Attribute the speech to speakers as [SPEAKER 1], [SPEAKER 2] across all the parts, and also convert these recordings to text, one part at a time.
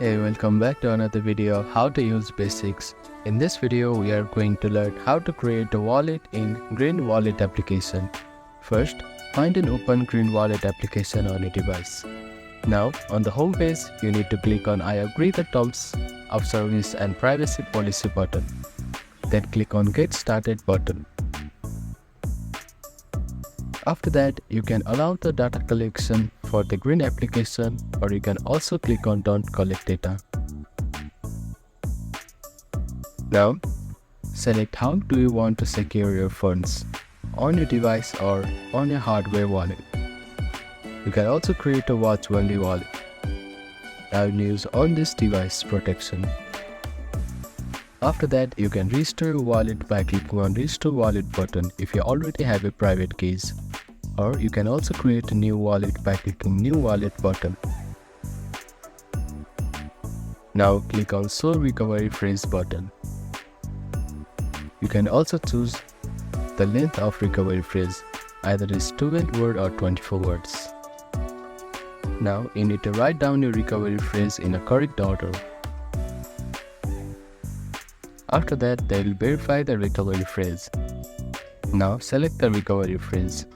[SPEAKER 1] Hey, welcome back to another video of how to use basics. In this video, we are going to learn how to create a wallet in Green Wallet application. First, find and open Green Wallet application on your device. Now, on the home page, you need to click on I agree the terms of service and privacy policy button. Then click on Get Started button. After that, you can allow the data collection for the Green application, or you can also click on Don't Collect Data. Now, select how do you want to secure your funds, on your device or on your hardware wallet. You can also create a watch-only wallet. I will use on this device protection. After that, you can restore your wallet by clicking on Restore Wallet button if you already have a private keys. Or you can also create a new wallet by clicking New Wallet button. Now click on Show Recovery Phrase button. You can also choose the length of recovery phrase, either it's 12 words or 24 words. Now you need to write down your recovery phrase in a correct order. After that, they will verify the recovery phrase. Now select the recovery phrase.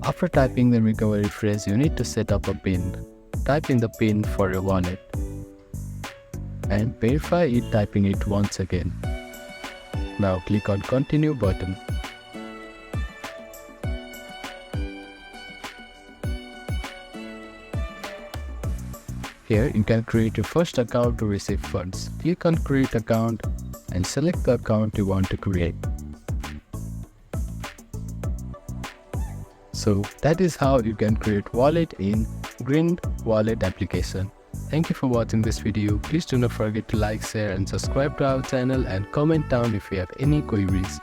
[SPEAKER 1] After typing the recovery phrase, you need to set up a PIN. Type in the PIN for your wallet and verify it typing it once again. Now click on Continue button. Here you can create your first account to receive funds. Click on Create Account and select the account you want to create. So that is how you can create wallet in Green Wallet application. Thank you for watching this video. Please do not forget to like, share and subscribe to our channel and comment down if you have any queries.